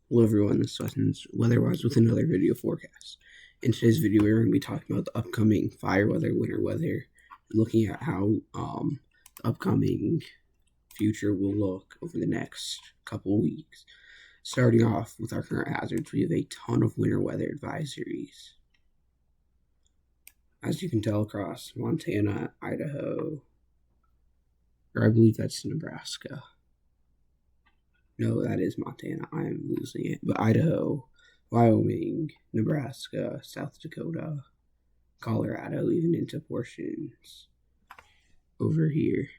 Hello everyone, this is Weston's Weatherwise with another video forecast. In today's video, we're going to be talking about the upcoming fire weather, winter weather, and looking at how the upcoming future will look over the next couple weeks. Starting off with our current hazards, we have a ton of winter weather advisories. As you can tell, across Montana, Idaho, or I believe that's Nebraska. No, that is Montana. I am losing it. But Idaho, Wyoming, Nebraska, South Dakota, Colorado, even into portions over here.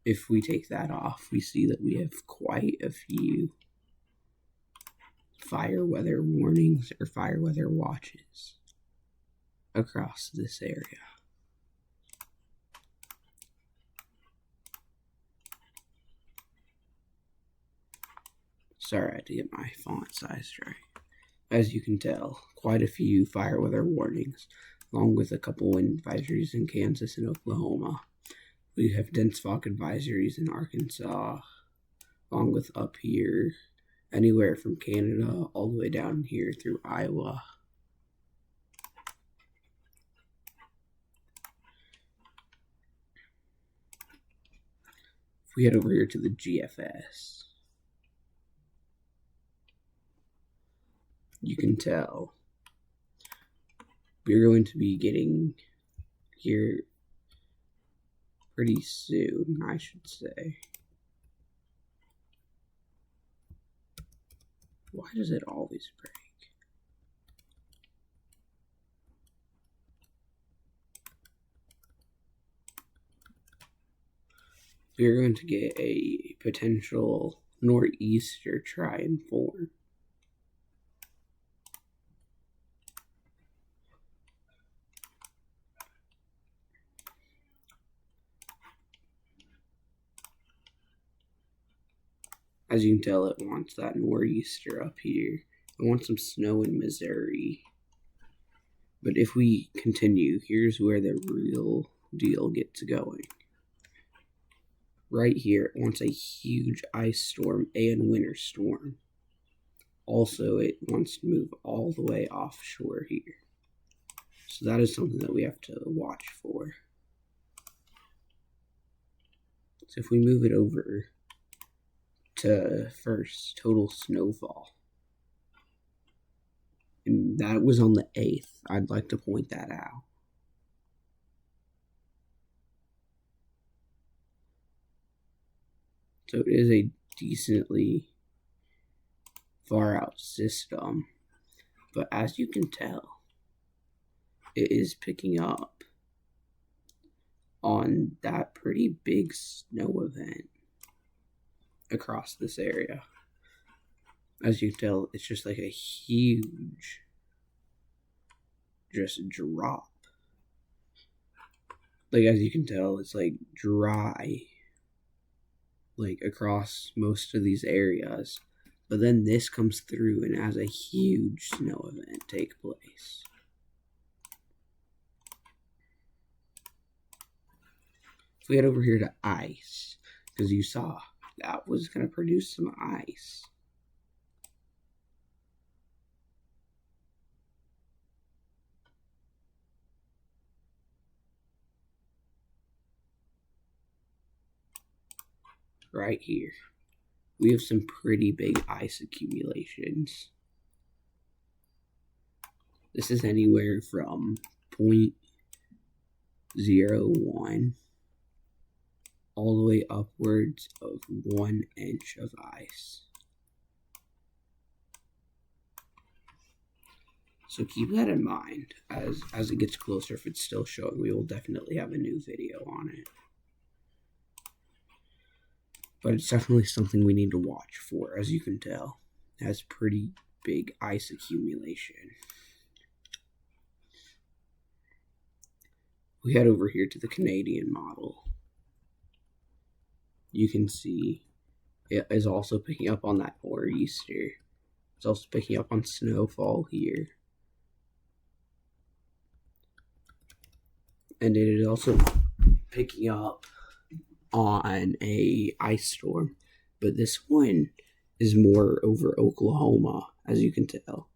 If we take that off, we see that we have quite a few fire weather warnings or fire weather watches across this area. Sorry, I had to get my font size right. As you can tell, quite a few fire weather warnings, along with a couple wind advisories in Kansas and Oklahoma. We have dense fog advisories in Arkansas, along with up here, anywhere from Canada all the way down here through Iowa. If we head over here to the GFS, you can tell we're going to be getting here pretty soon, I should say. Why does it always break? We're going to get a potential nor'easter try and form. As you can tell, it wants that nor'easter up here. It wants some snow in Missouri. But if we continue, here's where the real deal gets going. Right here, it wants a huge ice storm and winter storm. Also, it wants to move all the way offshore here. So that is something that we have to watch for. So if we move it over to first, total snowfall. And that was on the 8th. I'd like to point that out. So it is a decently far out system. But as you can tell, it is picking up on that pretty big snow event across this area. As you can tell, it's just like a huge just drop. Like, as you can tell, it's like dry, like across most of these areas. But then this comes through and has a huge snow event take place. If we head over here to ice, because you saw that was going to produce some ice. Right here, we have some pretty big ice accumulations. This is anywhere from 0.01 all the way upwards of 1 inch of ice. So keep that in mind as it gets closer. If it's still showing, we will definitely have a new video on it. But it's definitely something we need to watch for. As you can tell, it has pretty big ice accumulation. We head over here to the Canadian model. You can see it is also picking up on that nor'easter. It's also picking up on snowfall here. And it is also picking up on a ice storm, but this one is more over Oklahoma, as you can tell.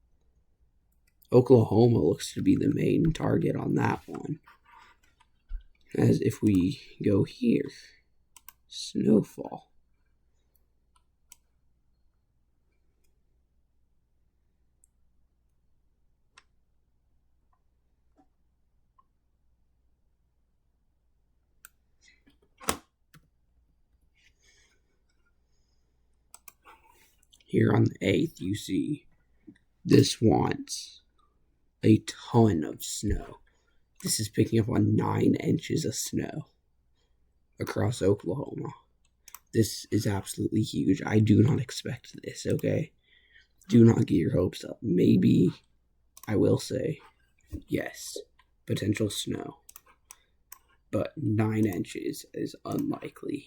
Oklahoma looks to be the main target on that one. As if we go here, snowfall. Here on the 8th, you see this wants a ton of snow. This is picking up on 9 inches of snow across Oklahoma. This is absolutely huge. I do not expect this, okay? Do not get your hopes up. Maybe, I will say, yes, potential snow. But 9 inches is unlikely.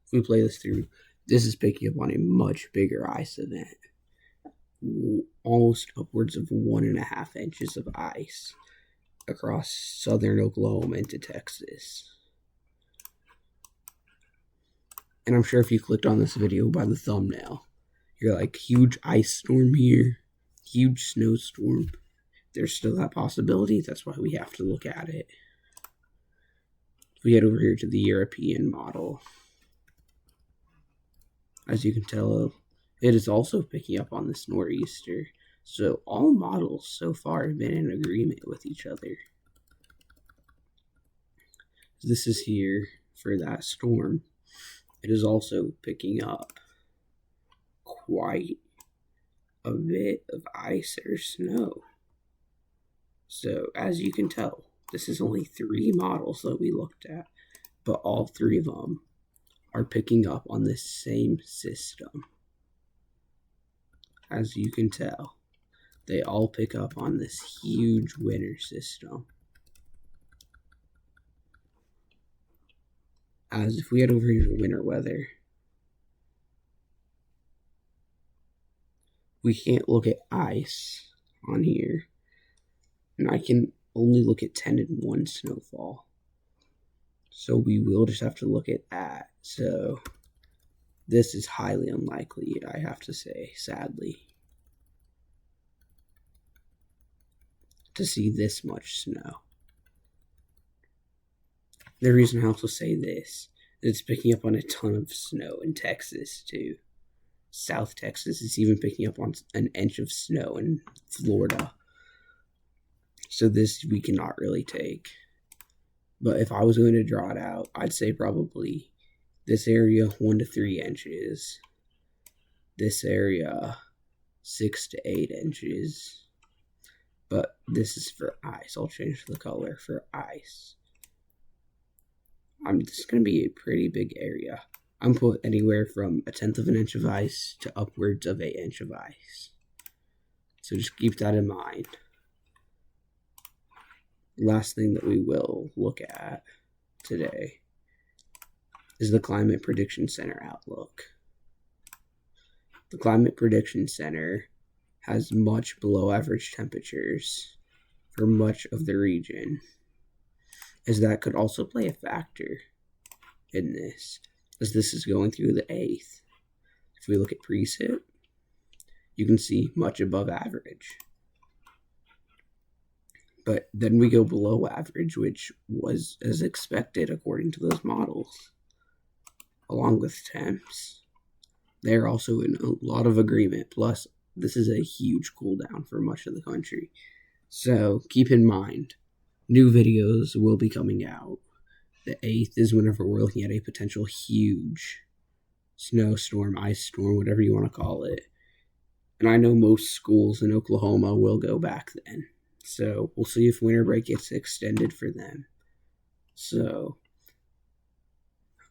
If we play this through, this is picking up on a much bigger ice event. Almost upwards of 1.5 inches of ice across southern Oklahoma into Texas. And I'm sure if you clicked on this video by the thumbnail, you're like, huge ice storm here, huge snowstorm. There's still that possibility. That's why we have to look at it. If we head over here to the European model, as you can tell, it is also picking up on this nor'easter. So all models so far have been in agreement with each other. This is here for that storm. It is also picking up quite a bit of ice or snow. So as you can tell, this is only 3 models that we looked at, but all 3 of them are picking up on this same system. As you can tell, they all pick up on this huge winter system. As if we head over here to winter weather, we can't look at ice on here, and I can only look at 10 and 1 snowfall. So we will just have to look at that. So this is highly unlikely, I have to say, sadly, to see this much snow. The reason I also say this is it's picking up on a ton of snow in Texas too. South Texas is even picking up on an inch of snow in Florida. So this we cannot really take. But if I was going to draw it out, I'd say probably this area 1 to 3 inches. This area 6 to 8 inches. But this is for ice. I'll change the color for ice. This is going to be a pretty big area. I'm put anywhere from 1/10 of an inch of ice to upwards of 1 inch of ice. So just keep that in mind. Last thing that we will look at today is the Climate Prediction Center outlook. The Climate Prediction Center has much below average temperatures for much of the region, as that could also play a factor in this, as this is going through the 8th. If we look at precip, you can see much above average. But then we go below average, which was as expected according to those models, along with temps. They're also in a lot of agreement. Plus, this is a huge cool down for much of the country. So keep in mind, new videos will be coming out. The 8th is whenever we're looking at a potential huge snowstorm, ice storm, whatever you want to call it. And I know most schools in Oklahoma will go back then. So we'll see if winter break gets extended for them. So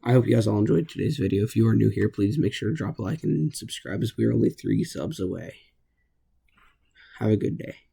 I hope you guys all enjoyed today's video. If you are new here, please make sure to drop a like and subscribe, as we are only 3 subs away. Have a good day.